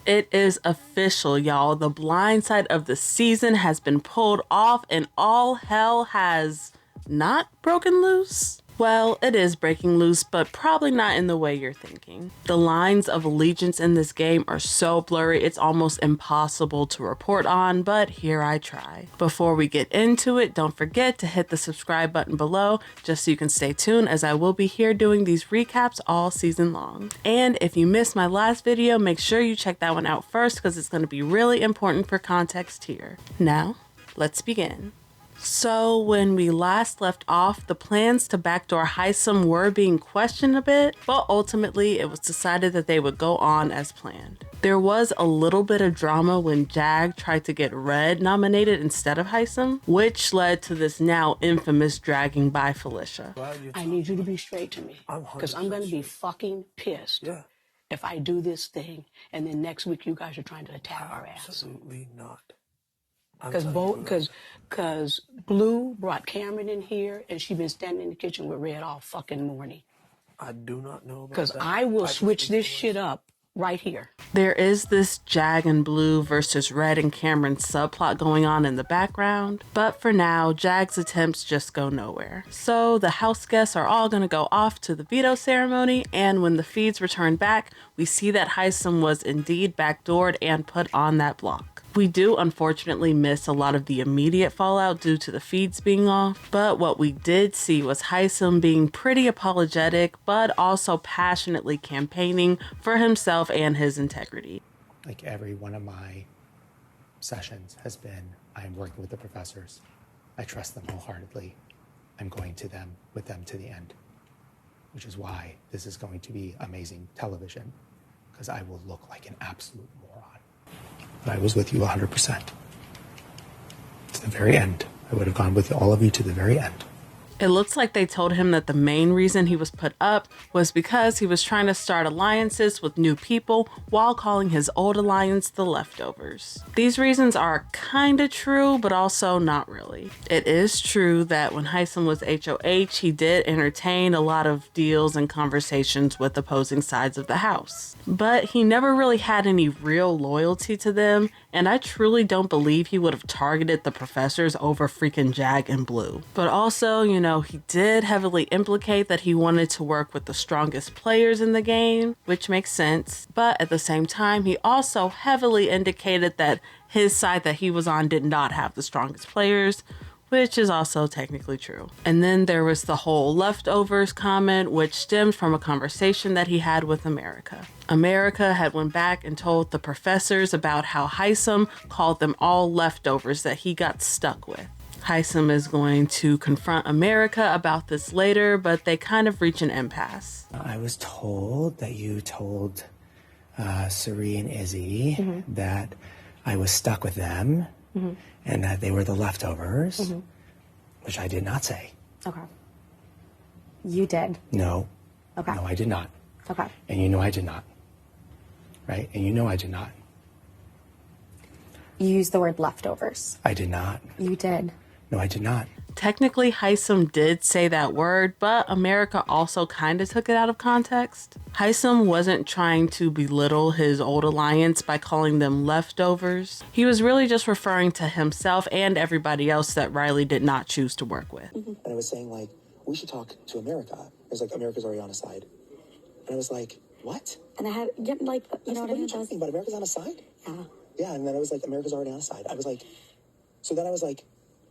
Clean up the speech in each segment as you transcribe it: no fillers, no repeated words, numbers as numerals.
It is official, y'all. The blindside of the season has been pulled off and all hell has not broken loose. Well, it is breaking loose, but probably not in the way you're thinking. The lines of allegiance in this game are so blurry, it's almost impossible to report on, but here I try. Before we get into it, don't forget to hit the subscribe button below, just so you can stay tuned, as I will be here doing these recaps all season long. And if you missed my last video, make sure you check that one out first, because it's going to be really important for context here. Now, let's begin. So when we last left off, the plans to backdoor Hisam were being questioned a bit, but ultimately it was decided that they would go on as planned. There was a little bit of drama when Jag tried to get Red nominated instead of Hisam, which led to this now infamous dragging by Felicia. I need you to be straight to me, because I'm going to be fucking pissed if I do this thing and then next week you guys are trying to attack our ass. Absolutely not. Because Blue brought Cameron in here and she's been standing in the kitchen with Red all fucking morning. I do not know about that. Because I will switch this shit up right here. There is this Jag and Blue versus Red and Cameron subplot going on in the background, but for now, Jag's attempts just go nowhere. So the house guests are all going to go off to the veto ceremony, and when the feeds return back, we see that Hisam was indeed backdoored and put on that block. We do unfortunately miss a lot of the immediate fallout due to the feeds being off, but what we did see was Hisam being pretty apologetic, but also passionately campaigning for himself and his integrity. Like every one of my sessions has been, I'm working with the professors. I trust them wholeheartedly. I'm going to them with them to the end, which is why this is going to be amazing television, because I will look like an absolute moron. But I was with you 100%. To the very end. I would have gone with all of you to the very end. It looks like they told him that the main reason he was put up was because he was trying to start alliances with new people while calling his old alliance the leftovers. These reasons are kinda true, but also not really. It is true that when Hisam was HOH, he did entertain a lot of deals and conversations with opposing sides of the house. But he never really had any real loyalty to them, and I truly don't believe he would have targeted the professors over freaking Jag and Blue. But also, you know, he did heavily implicate that he wanted to work with the strongest players in the game, which makes sense. But at the same time, he also heavily indicated that his side that he was on did not have the strongest players, which is also technically true. And then there was the whole leftovers comment, which stemmed from a conversation that he had with America. America had went back and told the professors about how Hisam called them all leftovers that he got stuck with. Hisam is going to confront America about this later, but they kind of reach an impasse. I was told that you told Cirie and Izzy that I was stuck with them and that they were the leftovers, which I did not say. Okay. You did? No. Okay. No, I did not. Okay. And you know I did not. Right? And you know I did not. You used the word leftovers. I did not. You did. No, I did not. Technically, Hisam did say that word, but America also kind of took it out of context. Hisam wasn't trying to belittle his old alliance by calling them leftovers. He was really just referring to himself and everybody else that Reilly did not choose to work with. And I was saying, like, we should talk to America. It was like, America's already on a side. And I was like, what? And I had, yeah, like, you know what I mean? What are you talking about? America's on a side? Yeah. Yeah, and then I was like, America's already on a side. I was like, so then I was like,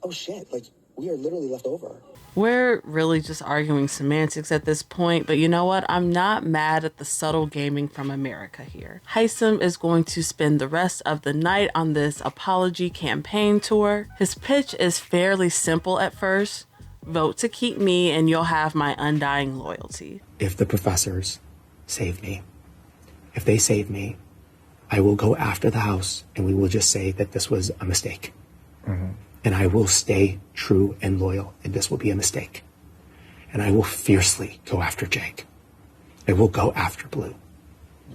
oh shit, like, we are literally left over. We're really just arguing semantics at this point, but you know what? I'm not mad at the subtle gaming from America here. Hisam is going to spend the rest of the night on this apology campaign tour. His pitch is fairly simple at first. Vote to keep me and you'll have my undying loyalty. If the professors save me, if they save me, I will go after the house and we will just say that this was a mistake. And I will stay true and loyal, and this will be a mistake. And I will fiercely go after Jake. I will go after Blue.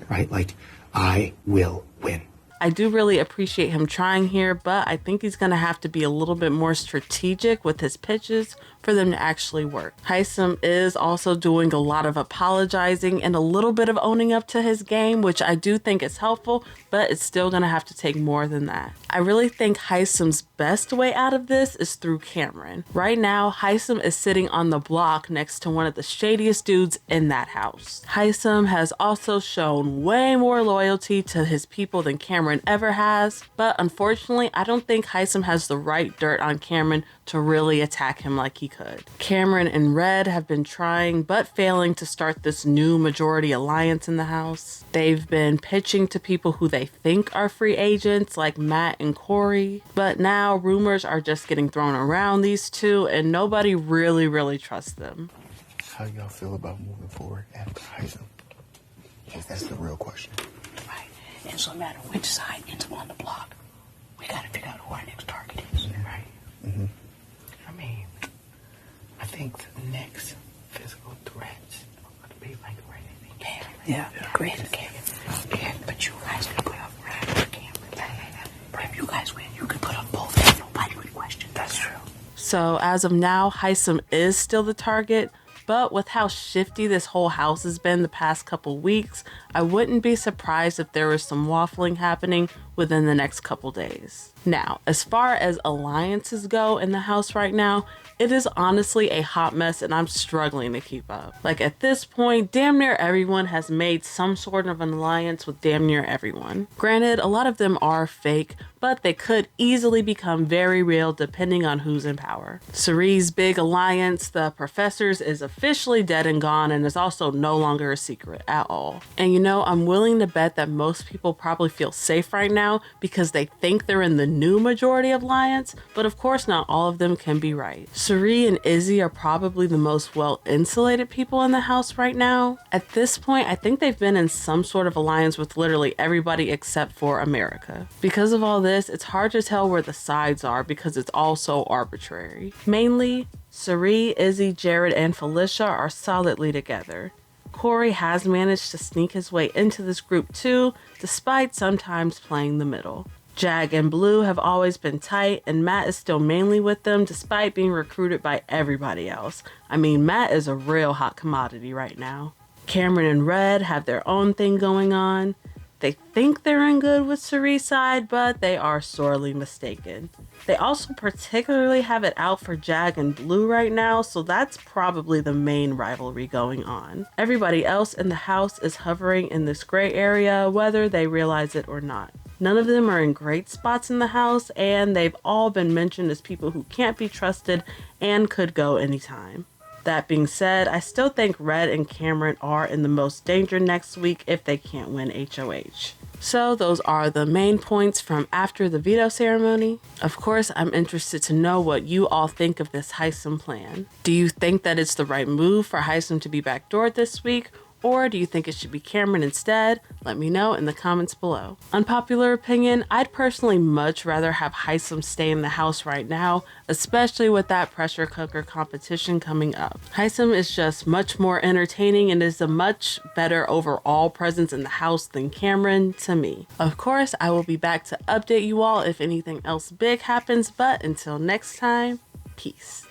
Right? Like, I will win. I do really appreciate him trying here, but I think he's going to have to be a little bit more strategic with his pitches for them to actually work. Hisam is also doing a lot of apologizing and a little bit of owning up to his game, which I do think is helpful, but it's still gonna have to take more than that. I really think Hisam's best way out of this is through Cameron. Right now, Hisam is sitting on the block next to one of the shadiest dudes in that house. Hisam has also shown way more loyalty to his people than Cameron ever has, but unfortunately, I don't think Hisam has the right dirt on Cameron to really attack him like he could. Cameron and Red have been trying but failing to start this new majority alliance in the house. They've been pitching to people who they think are free agents like Matt and Cory, but now rumors are just getting thrown around these two and nobody really trusts them. How y'all feel about moving forward after Hisam? Because that's the real question. Right. And so no matter which side ends up on the block, we got to figure out who our next target is. Right. Mm-hmm. I mean, I think the next physical threats would be like Reilly. Yeah. Great. Okay. Yeah, but you guys can put up Red or Cameron. If you guys win, you can put up both and nobody would question. That's true. So as of now, Hisam is still the target, but with how shifty this whole house has been the past couple weeks, I wouldn't be surprised if there was some waffling happening within the next couple days. Now, as far as alliances go in the house right now, it is honestly a hot mess and I'm struggling to keep up. Like at this point, damn near everyone has made some sort of an alliance with damn near everyone. Granted, a lot of them are fake, but they could easily become very real depending on who's in power. Cirie's big alliance, the Professors, is officially dead and gone and is also no longer a secret at all. And you know, I'm willing to bet that most people probably feel safe right now because they think they're in the new majority of alliance, but of course not all of them can be right. Cirie and Izzy are probably the most well-insulated people in the house right now. At this point, I think they've been in some sort of alliance with literally everybody except for America. Because of all this, it's hard to tell where the sides are because it's all so arbitrary. Mainly, Cirie, Izzy, Jared, and Felicia are solidly together. Cory has managed to sneak his way into this group too, despite sometimes playing the middle. Jag and Blue have always been tight, and Matt is still mainly with them despite being recruited by everybody else. I mean, Matt is a real hot commodity right now. Cameron and Red have their own thing going on. They think they're in good with Cirie's side, but they are sorely mistaken. They also particularly have it out for Jag and Blue right now, so that's probably the main rivalry going on. Everybody else in the house is hovering in this gray area, whether they realize it or not. None of them are in great spots in the house, and they've all been mentioned as people who can't be trusted and could go anytime. That being said, I still think Red and Cameron are in the most danger next week if they can't win HOH. So those are the main points from after the veto ceremony. Of course, I'm interested to know what you all think of this Hisam plan. Do you think that it's the right move for Hisam to be backdoored this week? Or do you think it should be Cameron instead? Let me know in the comments below. Unpopular opinion, I'd personally much rather have Hisam stay in the house right now, especially with that pressure cooker competition coming up. Hisam is just much more entertaining and is a much better overall presence in the house than Cameron to me. Of course, I will be back to update you all if anything else big happens, but until next time, peace.